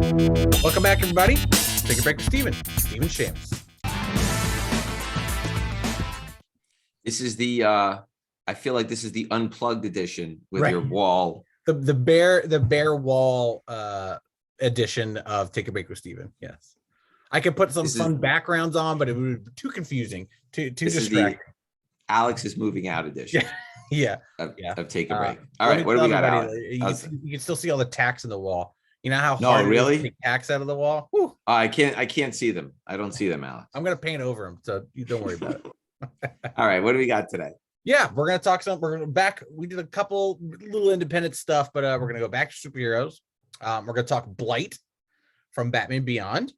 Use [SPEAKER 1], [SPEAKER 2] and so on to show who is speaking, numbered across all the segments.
[SPEAKER 1] Welcome back, everybody. Take a break with Stephen Shamus.
[SPEAKER 2] This is the I feel like this is the unplugged edition with your wall.
[SPEAKER 1] The bare wall edition of Take a Break with Stephen. Yes. I could put some fun backgrounds on, but it would be too confusing, too distracting.
[SPEAKER 2] Alex is moving out edition.
[SPEAKER 1] Yeah.
[SPEAKER 2] Of Take a Break. All right, what do we got, Alex?
[SPEAKER 1] You can still see all the tacks in the wall. You know how
[SPEAKER 2] hard it is to
[SPEAKER 1] take tacks out of the wall?
[SPEAKER 2] I can't see them. I don't see them, Alex.
[SPEAKER 1] I'm gonna paint over them, so you don't worry about it.
[SPEAKER 2] All right, what do we got today?
[SPEAKER 1] Yeah, we're gonna talk some. We're back. We did a couple little independent stuff, but we're gonna go back to superheroes. We're gonna talk Blight from Batman Beyond.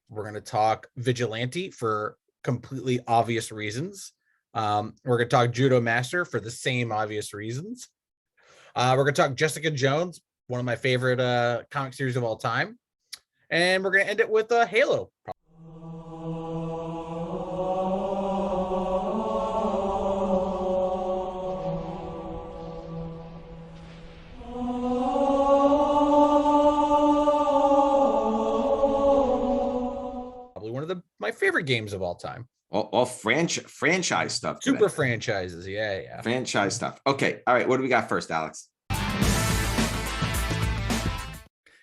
[SPEAKER 1] We're going to talk Vigilante for completely obvious reasons. We're going to talk Judo Master for the same obvious reasons. We're going to talk Jessica Jones, one of my favorite comic series of all time. And we're going to end it with Halo. My favorite games of all time.
[SPEAKER 2] All franchise stuff.
[SPEAKER 1] Super today. Franchises. Yeah.
[SPEAKER 2] Franchise stuff. Okay. All right. What do we got first, Alex?
[SPEAKER 1] Yeah,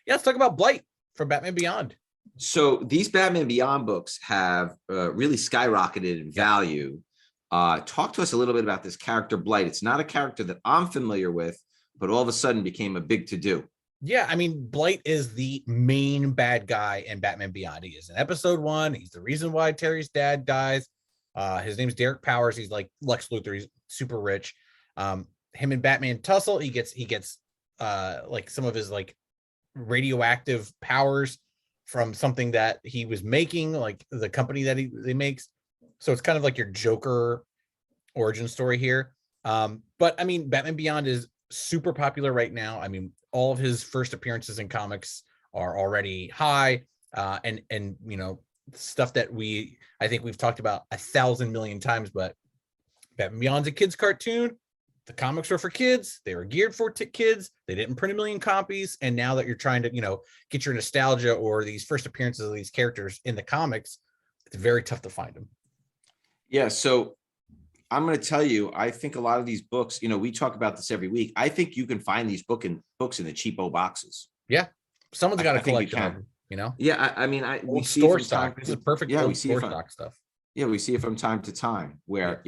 [SPEAKER 1] let's talk about Blight from Batman Beyond.
[SPEAKER 2] So these Batman Beyond books have really skyrocketed in value. Talk to us a little bit about this character Blight. It's not a character that I'm familiar with, but all of a sudden became a big to-do.
[SPEAKER 1] Yeah, I mean, Blight is the main bad guy in Batman Beyond. He is in episode 1. He's the reason why Terry's dad dies. His name's Derek Powers. He's like Lex Luthor. He's super rich. Him and Batman tussle. He gets like some of his like radioactive powers from something that he was making, like the company that he makes. So it's kind of like your Joker origin story here. But I mean, Batman Beyond is super popular right now. I mean, all of his first appearances in comics are already high, and you know, stuff that I think we've talked about 1,000 million times. But Batman Beyond's a kids cartoon. The comics were for kids. They were geared for kids. They didn't print 1 million copies. And now that you're trying to, get your nostalgia or these first appearances of these characters in the comics, it's very tough to find them.
[SPEAKER 2] Yeah. So I'm going to tell you, I think a lot of these books, we talk about this every week. I think you can find these books in the cheapo boxes.
[SPEAKER 1] Yeah. Someone's got to collect them,
[SPEAKER 2] Yeah. I mean, we see
[SPEAKER 1] store stock. This is perfect.
[SPEAKER 2] Yeah. We see
[SPEAKER 1] store stock stuff.
[SPEAKER 2] Yeah. We see it from time to time where,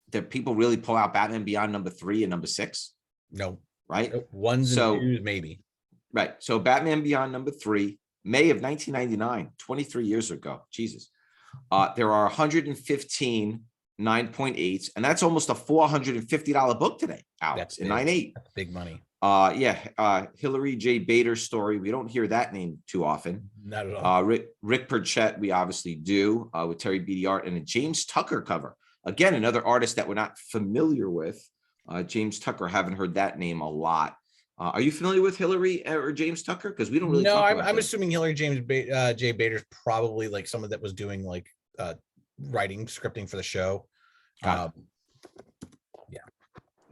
[SPEAKER 2] do people really pull out Batman Beyond number 3 and number 6?
[SPEAKER 1] No.
[SPEAKER 2] Right.
[SPEAKER 1] 1s and 2s, maybe.
[SPEAKER 2] Right. So Batman Beyond number 3, May of 1999, 23 years ago. Jesus. There are 115 9.8s, and that's almost a $450 book today, Alex, in 9.8.
[SPEAKER 1] That's big money.
[SPEAKER 2] Hilary J. Bader's story. We don't hear that name too often.
[SPEAKER 1] Not at all.
[SPEAKER 2] Rick Burchett, we obviously do, with Terry Beatty art, and a James Tucker cover. Again, another artist that we're not familiar with. James Tucker, haven't heard that name a lot. Are you familiar with Hillary or James Tucker? Because we don't really.
[SPEAKER 1] No, I'm assuming Hillary J. Bader's probably like someone that was doing like writing, scripting for the show. Yeah.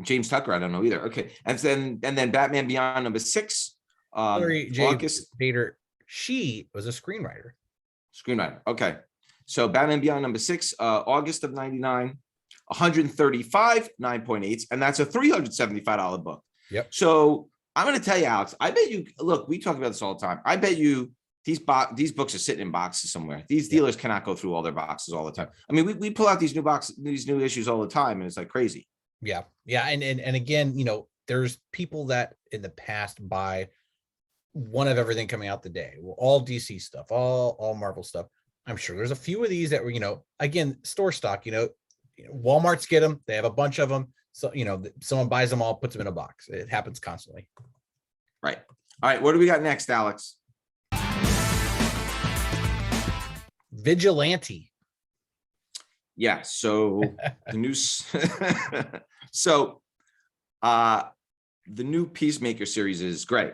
[SPEAKER 2] James Tucker, I don't know either. Okay, and then Batman Beyond number 6.
[SPEAKER 1] Hillary J. Bader, she was a screenwriter.
[SPEAKER 2] Okay, so Batman Beyond number 6, August of 99, 135 9.8s, and that's a $375 book.
[SPEAKER 1] Yep.
[SPEAKER 2] So I'm going to tell you, Alex, I bet you, look, we talk about this all the time. I bet you these books are sitting in boxes somewhere. These dealers cannot go through all their boxes all the time. I mean, we pull out these new boxes, these new issues all the time, and it's like crazy.
[SPEAKER 1] Yeah. And again, there's people that in the past buy one of everything coming out the day. Well, all DC stuff, all Marvel stuff. I'm sure there's a few of these that were, again, store stock, Walmart's get them. They have a bunch of them. So, someone buys them all, puts them in a box. It happens constantly.
[SPEAKER 2] Right. All right. What do we got next, Alex?
[SPEAKER 1] Vigilante.
[SPEAKER 2] Yeah. So the news. So the new Peacemaker series is great.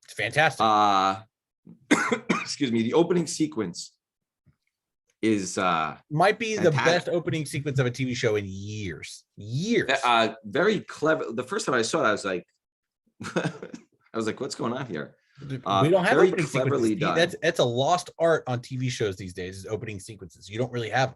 [SPEAKER 1] It's fantastic.
[SPEAKER 2] Excuse me. The opening sequence is
[SPEAKER 1] might be
[SPEAKER 2] fantastic.
[SPEAKER 1] the best opening sequence of a TV show in years.
[SPEAKER 2] Very clever. The first time I saw it, I was like, what's going on here?
[SPEAKER 1] We don't have
[SPEAKER 2] very
[SPEAKER 1] opening
[SPEAKER 2] cleverly
[SPEAKER 1] sequences.
[SPEAKER 2] done.
[SPEAKER 1] That's a lost art on TV shows these days, is opening sequences. You don't really have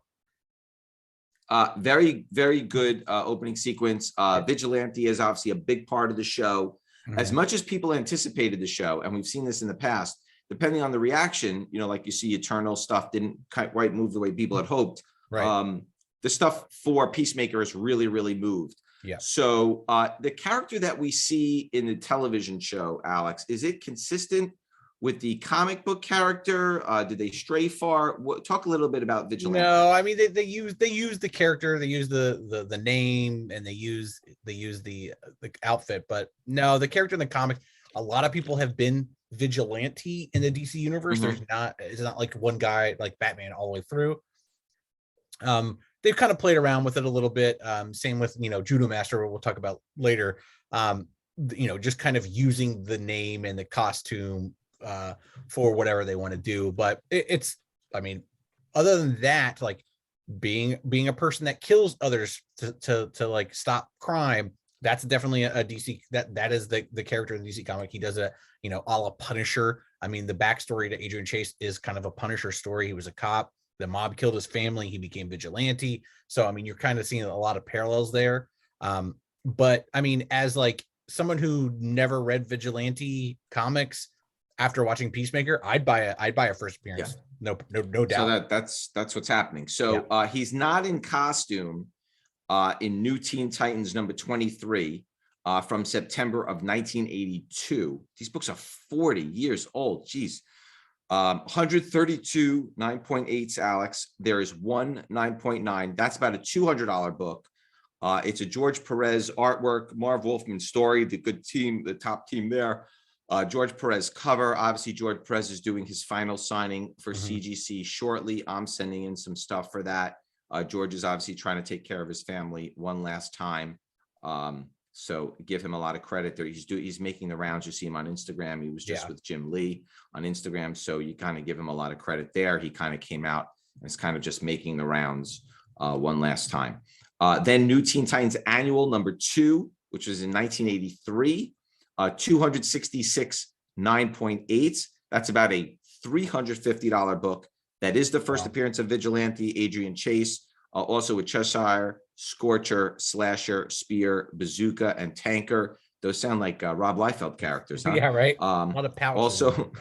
[SPEAKER 2] very, very good opening sequence. Vigilante is obviously a big part of the show. As much as people anticipated the show, and we've seen this in the past, depending on the reaction, like you see Eternal stuff didn't quite move the way people had hoped.
[SPEAKER 1] Right.
[SPEAKER 2] The stuff for Peacemaker is really, really moved.
[SPEAKER 1] Yeah.
[SPEAKER 2] So the character that we see in the television show, Alex, is it consistent with the comic book character? Did they stray far? Talk a little bit about Vigilante.
[SPEAKER 1] No, I mean they use the character, they use the name, and they use the outfit, but no, the character in the comics, a lot of people have been Vigilante in the DC universe. It's not like one guy like Batman all the way through. They've kind of played around with it a little bit. Same with Judo Master, we'll talk about later. Just kind of using the name and the costume for whatever they want to do. But it's other than that, like being a person that kills others to like stop crime, that's definitely a DC, that is the character in the DC comic. He does a a la Punisher. I mean, the backstory to Adrian Chase is kind of a Punisher story. He was a cop, the mob killed his family, he became vigilante. So I mean, you're kind of seeing a lot of parallels there. But I mean, as like someone who never read Vigilante comics, after watching Peacemaker, I'd buy a first appearance. Yeah. No doubt.
[SPEAKER 2] So that's what's happening. So he's not in costume in New Teen Titans number 23 from September of 1982. These books are 40 years old. Jeez. 132 9.8s, Alex. There is one 9.9. That's about a $200 book. It's a George Perez artwork, Marv Wolfman story, the good team, the top team there. George Perez cover. Obviously, George Perez is doing his final signing for CGC shortly. I'm sending in some stuff for that. George is obviously trying to take care of his family one last time. So give him a lot of credit there. He's making the rounds. You see him on Instagram. He was just with Jim Lee on Instagram. So you kind of give him a lot of credit there. He kind of came out and is kind of just making the rounds one last time. Then New Teen Titans Annual number 2, which was in 1983. 266 9.8. That's about a $350 book. That is the first appearance of Vigilante, Adrian Chase, also with Cheshire, Scorcher, Slasher, Spear, Bazooka, and Tanker. Those sound like Rob Liefeld characters, huh?
[SPEAKER 1] Yeah, right. A lot of power.
[SPEAKER 2] Also,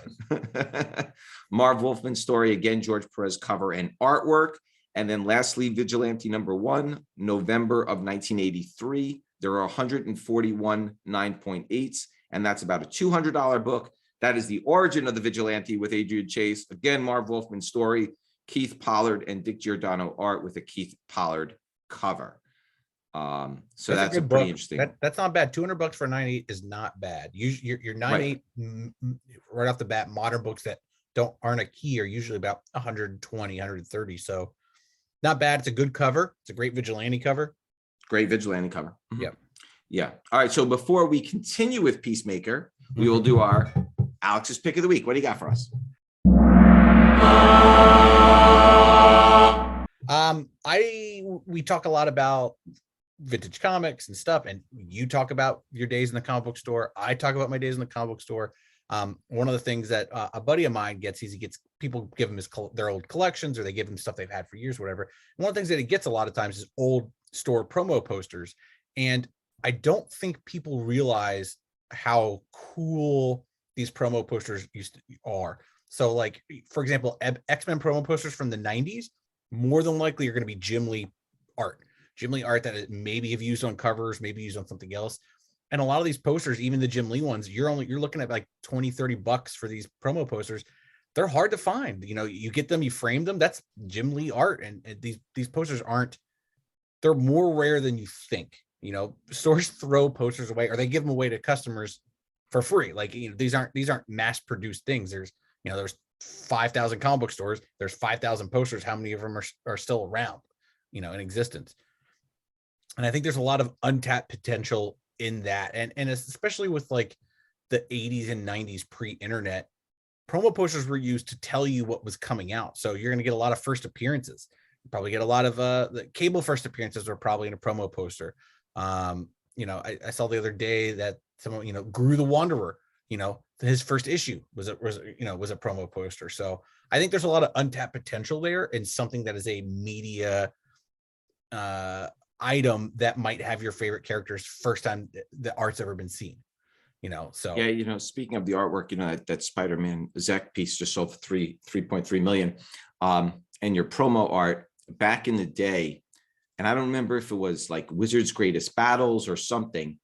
[SPEAKER 2] Marv Wolfman story, again, George Perez cover and artwork. And then lastly, Vigilante number 1, November of 1983. There are 141 9.8s, and that's about a $200 book. That is the origin of the Vigilante with Adrian Chase. Again, Marv Wolfman story, Keith Pollard and Dick Giordano art with a Keith Pollard cover. So that's a pretty interesting.
[SPEAKER 1] That's not bad. $200 for 9.8 is not bad. Your 9.8 right off the bat. Modern books that aren't a key are usually about 120, 130. So not bad. It's a good cover. It's a great Vigilante cover.
[SPEAKER 2] Great Vigilante cover.
[SPEAKER 1] Yep.
[SPEAKER 2] Yeah. All right. So before we continue with Peacemaker, we will do our Alex's pick of the week. What do you got for us?
[SPEAKER 1] We talk a lot about vintage comics and stuff, and you talk about your days in the comic book store. I talk about my days in the comic book store. One of the things that a buddy of mine gets, he gets people give him their old collections, or they give him stuff they've had for years, whatever. And one of the things that he gets a lot of times is old store promo posters. And I don't think people realize how cool these promo posters are. So like, for example, X-Men promo posters from the 90s, more than likely are going to be Jim Lee art that maybe have used on covers, maybe used on something else. And a lot of these posters, even the Jim Lee ones, you're looking at like $20-$30 for these promo posters. They're hard to find. You get them, you frame them, that's Jim Lee art. And these posters they're more rare than you think. Stores throw posters away, or they give them away to customers for free. Like, these aren't mass produced things. There's 5,000 comic book stores. There's 5,000 posters. How many of them are still around, in existence? And I think there's a lot of untapped potential in that, and especially with like the 80s and 90s pre-internet, promo posters were used to tell you what was coming out. So you're going to get a lot of first appearances. You probably get a lot of the cable first appearances were probably in a promo poster. I saw the other day that someone, Gru the Wanderer, his first issue was a promo poster. So I think there's a lot of untapped potential there, and something that is a media item that might have your favorite characters first time the art's ever been seen. So
[SPEAKER 2] yeah, speaking of the artwork, that Spider-Man Zek piece just sold for 3.3 million. And your promo art back in the day, and I don't remember if it was like Wizard's Greatest Battles or something.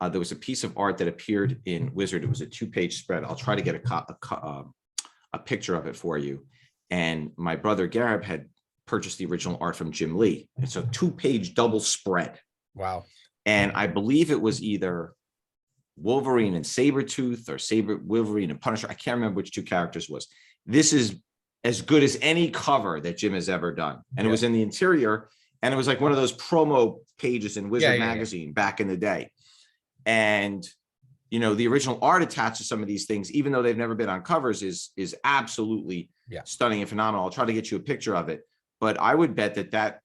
[SPEAKER 2] There was a piece of art that appeared in Wizard. It was a 2-page spread. I'll try to get a picture of it for you. And my brother Garib had purchased the original art from Jim Lee. It's a 2-page double spread.
[SPEAKER 1] Wow.
[SPEAKER 2] And I believe it was either Wolverine and Sabretooth or Wolverine and Punisher. I can't remember which two characters was. This is as good as any cover that Jim has ever done. And it was in the interior, and it was like one of those promo pages in Wizard magazine back in the day. And, the original art attached to some of these things, even though they've never been on covers, is absolutely stunning and phenomenal. I'll try to get you a picture of it. But I would bet that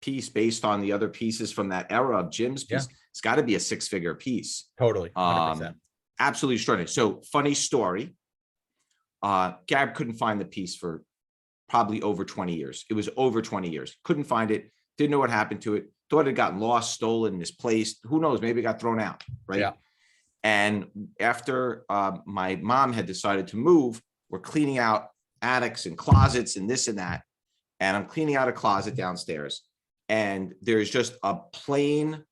[SPEAKER 2] piece, based on the other pieces from that era of Jim's piece, it's got to be a 6-figure piece.
[SPEAKER 1] Totally. 100%.
[SPEAKER 2] Absolutely extraordinary. So, funny story. Gab couldn't find the piece for probably over 20 years. It was over 20 years. Couldn't find it. Didn't know what happened to it. Thought it got lost, stolen, misplaced. Who knows? Maybe it got thrown out. Right.
[SPEAKER 1] Yeah.
[SPEAKER 2] And after my mom had decided to move, we're cleaning out attics and closets and this and that. And I'm cleaning out a closet downstairs. And there's just a plain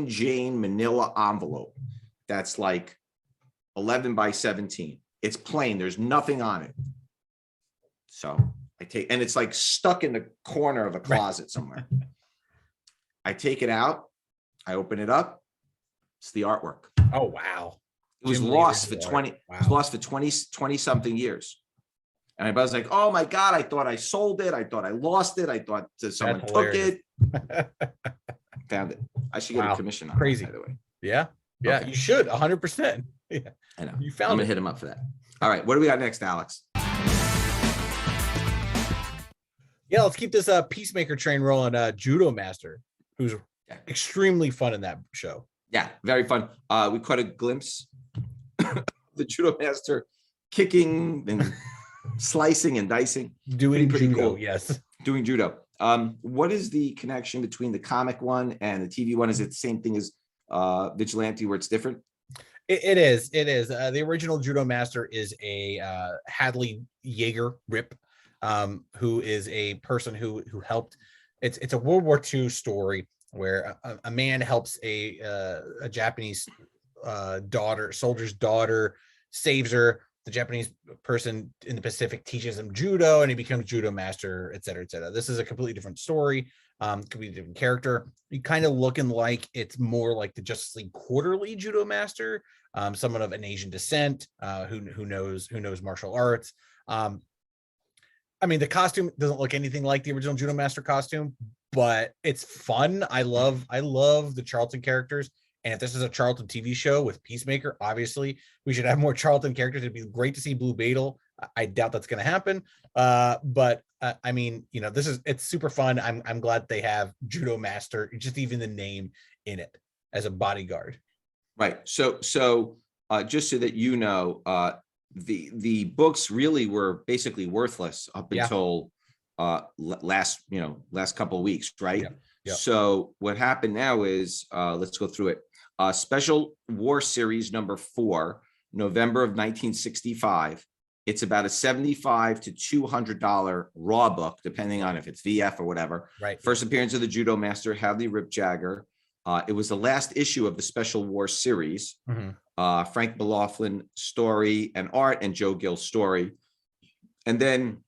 [SPEAKER 2] Jane manila envelope that's like 11 by 17. It's plain. There's nothing on it. So I take, and it's like stuck in the corner of a closet somewhere. I take it out. I open it up. It's the artwork.
[SPEAKER 1] Oh, wow.
[SPEAKER 2] It was lost for 20, it was lost for 20 something years. And I was like, oh my God, I thought I sold it. I thought I lost it. I thought someone took it. Found it. I should get a commission on
[SPEAKER 1] Crazy.
[SPEAKER 2] That, by the way.
[SPEAKER 1] Yeah. Yeah. Okay. You should 100%. Yeah.
[SPEAKER 2] I know.
[SPEAKER 1] You found
[SPEAKER 2] I'm gonna hit him up for that. All right. What do we got next, Alex?
[SPEAKER 1] Yeah, let's keep this Peacemaker train rolling. Judo Master, who's extremely fun in that show.
[SPEAKER 2] Yeah, very fun. We caught a glimpse of the Judo Master kicking and slicing and dicing.
[SPEAKER 1] Doing pretty judo, cool. Yes.
[SPEAKER 2] Doing judo. What is the connection between the comic one and the TV one? Is it the same thing as Vigilante, where it's different?
[SPEAKER 1] It is. The original Judo Master is a Hadley Yeager Rip, who is a person who helped. It's a World War II story where a man helps a Japanese soldier's daughter, saves her. The Japanese person in the Pacific teaches him judo, and he becomes Judo Master, et cetera, et cetera. This is a completely different story. Could be a different character. You kind of looking like it's more like the Justice League Quarterly Judo Master, someone of an Asian descent, who knows martial arts. I mean, the costume doesn't look anything like the original Judo Master costume, but it's fun. I love the Charlton characters. And if this is a Charlton TV show with Peacemaker, obviously we should have more Charlton characters. It'd be great to see Blue Beetle. I doubt that's going to happen. But I mean, it's super fun. I'm glad they have Judo Master, just even the name in it, as a bodyguard.
[SPEAKER 2] Right. So just so that the books really were basically worthless up until last couple of weeks, right?
[SPEAKER 1] Yeah.
[SPEAKER 2] So what happened now is, let's go through it. Special War Series number 4, November of 1965. It's about a $75 to $200 raw book, depending on if it's VF or whatever.
[SPEAKER 1] Right.
[SPEAKER 2] First appearance of the Judo Master, Hadley Rip Jagger. It was the last issue of the Special War Series. Mm-hmm. Frank McLaughlin story and art, and Joe Gill story. And then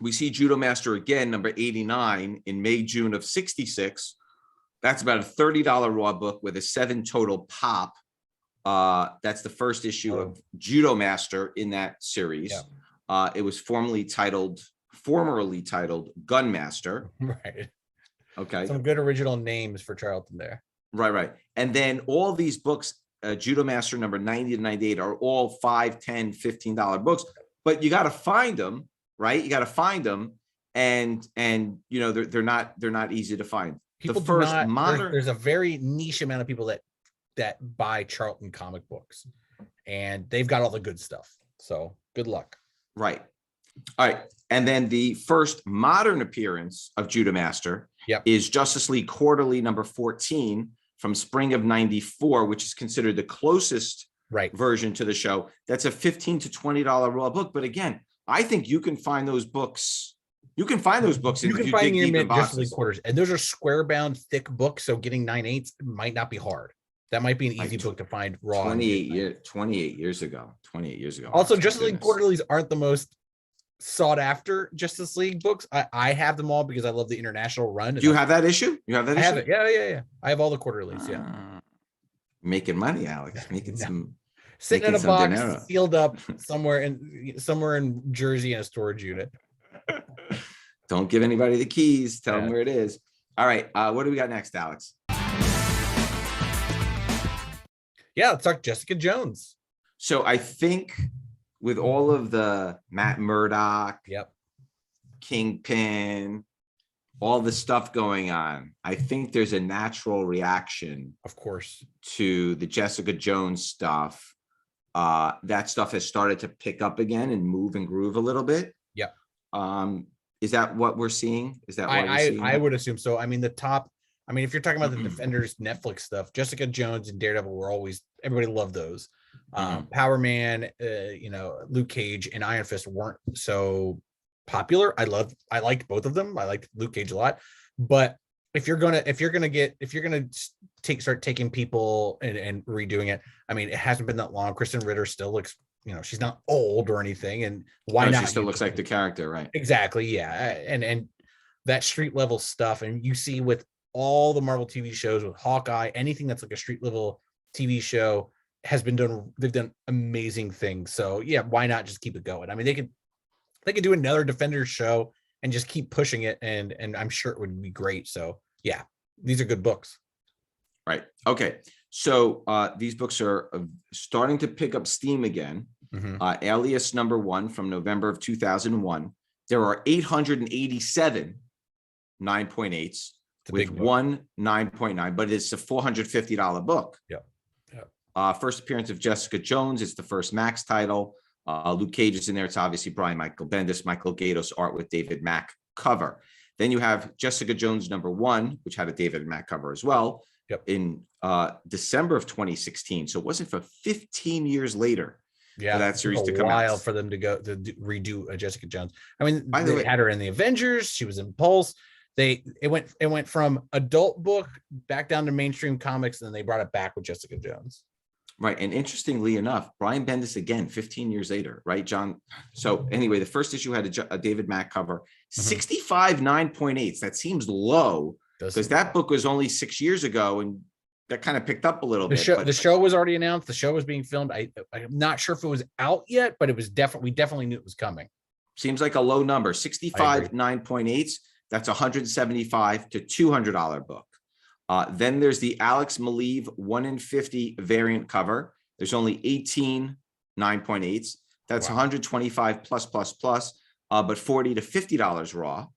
[SPEAKER 2] we see Judo Master again, number 89, in May, June of 66. That's about a $30 raw book with a 7 total pop. That's the first issue of Judo Master in that series. Yeah. It was formerly titled Gun Master.
[SPEAKER 1] Right.
[SPEAKER 2] Okay.
[SPEAKER 1] Some good original names for Charlton there.
[SPEAKER 2] Right. And then all these books, Judo Master number 90 to 98 are all $5, $10, $15 books, but you got to find them, right? You got to find them. And you know, they're not easy to find.
[SPEAKER 1] People
[SPEAKER 2] The first
[SPEAKER 1] do not,
[SPEAKER 2] modern,
[SPEAKER 1] there's a very niche amount of people that buy Charlton comic books, and they've got all the good stuff. So good luck.
[SPEAKER 2] right. All right. And then the first modern appearance of Judo Master is Justice League Quarterly number 14 from spring of 94, which is considered the closest version to the show. That's a $15 to $20 raw book. But again, I think you can find those books. You can find those books if you dig deep in
[SPEAKER 1] Justice League
[SPEAKER 2] boxes.
[SPEAKER 1] quarters, and those are square bound, thick books. So getting 9/8 might not be hard. That might be an easy book to find raw.
[SPEAKER 2] 28 years ago.
[SPEAKER 1] Also, Justice League quarterlies aren't the most sought after Justice League books. I have them all because I love the international run.
[SPEAKER 2] Do you have that issue? You have that issue?
[SPEAKER 1] I have it. Yeah. I have all the quarterlies.
[SPEAKER 2] Making money, Alex. Making some.
[SPEAKER 1] Sitting in a box, sealed up somewhere in Jersey in a storage unit.
[SPEAKER 2] Don't give anybody the keys. Tell them where it is. All right. What do we got next, Alex?
[SPEAKER 1] Yeah, let's talk Jessica Jones.
[SPEAKER 2] So I think with all of the Matt Murdock, Kingpin, all the stuff going on, I think there's a natural reaction,
[SPEAKER 1] of course,
[SPEAKER 2] to the Jessica Jones stuff. That stuff has started to pick up again and move and groove a little bit. Is that what we're seeing? Is that what
[SPEAKER 1] I would assume so. I mean, if you're talking about the Defenders Netflix stuff, Jessica Jones and Daredevil were always, everybody loved those. Power Man, Luke Cage and Iron Fist weren't so popular. I liked both of them. I liked Luke Cage a lot. But if you're gonna start taking people and redoing it, I mean, it hasn't been that long. Kristen Ritter still looks, she's not old or anything, and why not?
[SPEAKER 2] She still looks like the character, right?
[SPEAKER 1] Exactly, yeah. And that street level stuff, and you see with all the Marvel TV shows, with Hawkeye, anything that's like a street level TV show has been done. They've done amazing things. So yeah, why not just keep it going? I mean, they could do another Defenders show and just keep pushing it, and I'm sure it would be great. So yeah, these are good books.
[SPEAKER 2] Right. Okay. So these books are starting to pick up steam again. Alias number 1 from November of 2001. There are 887 9.8s with one 9.9, but it's a $450 book. First appearance of Jessica Jones. It's the first Max title. Luke Cage is in there. It's obviously Brian Michael Bendis, Michael Gaydos art with David Mack cover. Then you have Jessica Jones number 1, which had a David Mack cover as well, in December of 2016. So it wasn't for 15 years later for that series to come out.
[SPEAKER 1] While for them to redo Jessica Jones. I mean, they had her in the Avengers. She was in Pulse. It went from adult book back down to mainstream comics, and then they brought it back with Jessica Jones.
[SPEAKER 2] Right. And interestingly enough, Brian Bendis again, 15 years later, right, John? So anyway, the first issue had a David Mack cover, 65 9.8s. That seems low because that book was only 6 years ago, and that kind of picked up a little bit.
[SPEAKER 1] The show was already announced. The show was being filmed. I'm not sure if it was out yet, but it was we definitely knew it was coming.
[SPEAKER 2] Seems like a low number. 65 9.8s. That's $175 to $200 book. Then there's the Alex Maleev 1 in 50 variant cover. There's only 18 9.8s. That's $125 plus, but $40 to $50 raw.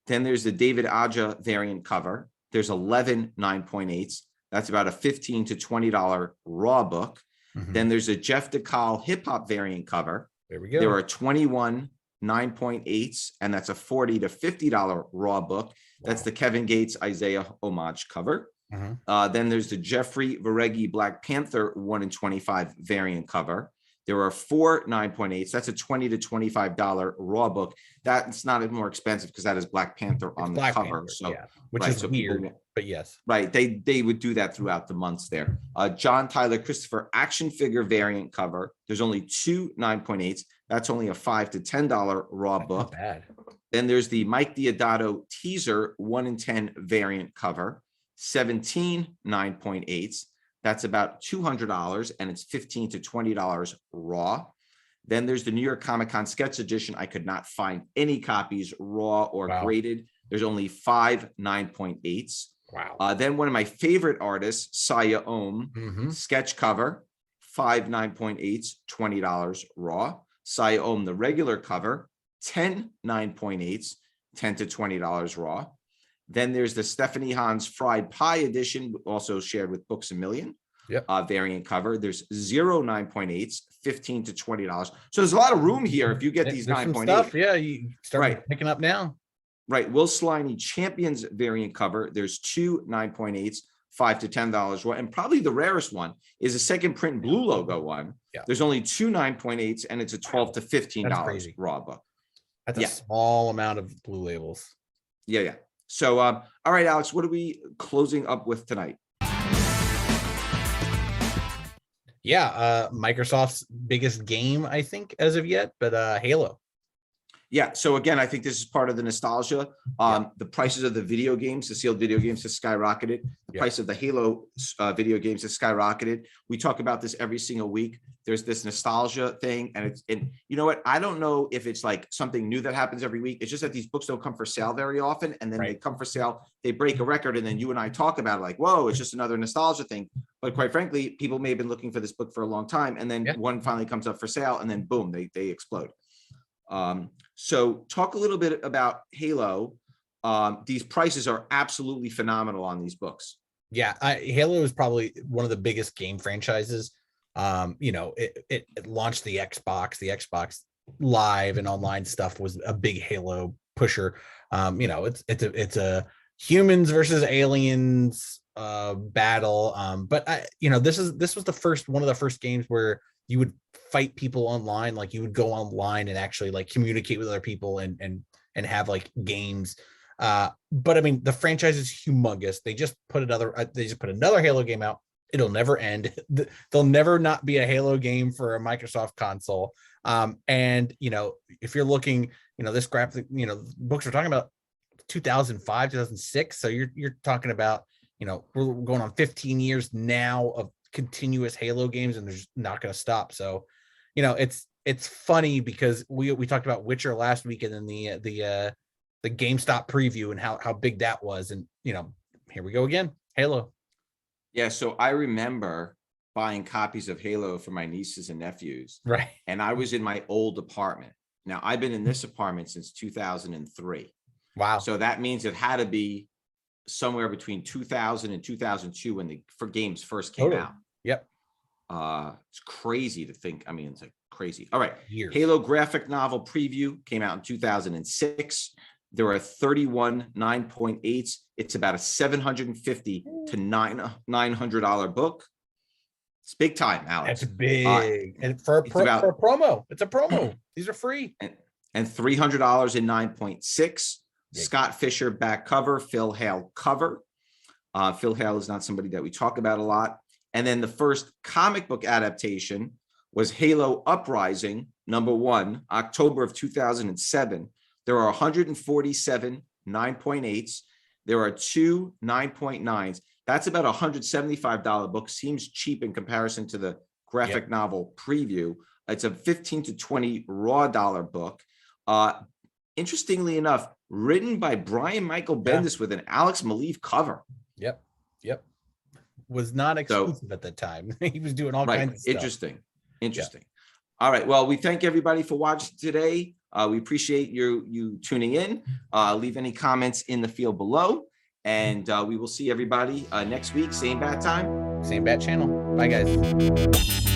[SPEAKER 2] Then there's the David Aja variant cover. There's 11 9.8s. That's about a $15 to $20 raw book. Then there's a Jeff DeCal hip hop variant cover.
[SPEAKER 1] There we go.
[SPEAKER 2] There are 21 9.8s, and that's a $40 to $50 raw book. That's the Kevin Gates Isaiah homage cover. Then there's the Jeffrey Vareggi Black Panther 1 in 25 variant cover. There are 4 9.8s. That's a $20 to $25 raw book. That's not more expensive because that is Black Panther on the cover.
[SPEAKER 1] Which is weird, but yes.
[SPEAKER 2] Right. They would do that throughout the months there. John Tyler Christopher action figure variant cover. There's only 2 9.8s. That's only a $5 to $10 raw book.
[SPEAKER 1] Not bad.
[SPEAKER 2] Then there's the Mike Diodato teaser 1 in 10 variant cover, 17 9.8s. That's about $200, and it's $15 to $20 raw. Then there's the New York Comic Con sketch edition. I could not find any copies raw or graded. There's only 5 9.8s.
[SPEAKER 1] Wow.
[SPEAKER 2] Then one of my favorite artists, Saya Om, sketch cover, 5 9.8s, $20 raw. Saya Om, the regular cover, 10 9.8s, $10 to $20 raw. Then there's the Stephanie Hans Fried Pie edition, also shared with Books A Million.
[SPEAKER 1] Yep.
[SPEAKER 2] Variant cover. There's 0 9.8s, $15 to $20. So there's a lot of room here if you get these 9.8.
[SPEAKER 1] Yeah, you start picking up now.
[SPEAKER 2] Right. Will Sliney Champions variant cover. There's 2 9.8s, $5 to $10 raw. And probably the rarest one is a second print blue logo one. Yeah. There's only 2 9.8s and it's a $12 to $15 raw book.
[SPEAKER 1] That's a small amount of blue labels.
[SPEAKER 2] Yeah. So, all right, Alex, what are we closing up with tonight?
[SPEAKER 1] Yeah, Microsoft's biggest game, I think, as of yet, but Halo.
[SPEAKER 2] Yeah. So again, I think this is part of the nostalgia. The prices of the video games, the sealed video games, has skyrocketed. The price of the Halo video games has skyrocketed. We talk about this every single week. There's this nostalgia thing, and you know what? I don't know if it's like something new that happens every week. It's just that these books don't come for sale very often, and then they come for sale, they break a record, and then you and I talk about it like, whoa, it's just another nostalgia thing. But quite frankly, people may have been looking for this book for a long time, and then one finally comes up for sale, and then boom, they explode. So talk a little bit about Halo. These prices are absolutely phenomenal on these books.
[SPEAKER 1] Yeah, Halo is probably one of the biggest game franchises. It launched the Xbox. The Xbox Live and online stuff was a big Halo pusher. It's a humans versus aliens battle. But this was one of the first games where you would fight people online. Like you would go online and actually like communicate with other people and have like games. But I mean, the franchise is humongous. They just put another Halo game out. It'll never end. There'll never not be a Halo game for a Microsoft console. And if you're looking, this graphic, books we're talking about 2005, 2006. So you're talking about, we're going on 15 years now of continuous Halo games, and there's not going to stop. So, it's funny because we talked about Witcher last week, and then the GameStop preview and how big that was, and here we go again, Halo.
[SPEAKER 2] Yeah, so I remember buying copies of Halo for my nieces and nephews,
[SPEAKER 1] right? And
[SPEAKER 2] I was in my old apartment. Now I've been in this apartment since 2003.
[SPEAKER 1] Wow!
[SPEAKER 2] So that means it had to be somewhere between 2000 and 2002 when games first came out.
[SPEAKER 1] Yep.
[SPEAKER 2] It's crazy to think. I mean, it's like crazy. All right.
[SPEAKER 1] Years.
[SPEAKER 2] Halo graphic novel preview came out in 2006. There are 31 9.8s. It's about a $750 to $900 book. It's big time, Alex.
[SPEAKER 1] That's big. And for a promo, it's a promo. These are free.
[SPEAKER 2] And $300 in 9.6. Scott Fisher back cover, Phil Hale cover. Phil Hale is not somebody that we talk about a lot. And then the first comic book adaptation was Halo Uprising, #1, October of 2007. There are 147 9.8s. There are 2 9.9s. That's about $175 book. Seems cheap in comparison to the graphic novel preview. It's a $15 to $20 raw dollar book. Interestingly enough, written by Brian Michael Bendis with an Alex Maleev cover.
[SPEAKER 1] Yep. Was not exclusive at the time. He was doing all kinds of stuff.
[SPEAKER 2] Interesting. All right. Well, we thank everybody for watching today. We appreciate you tuning in. Leave any comments in the field below, and we will see everybody next week. Same bat time,
[SPEAKER 1] same bat channel. Bye, guys.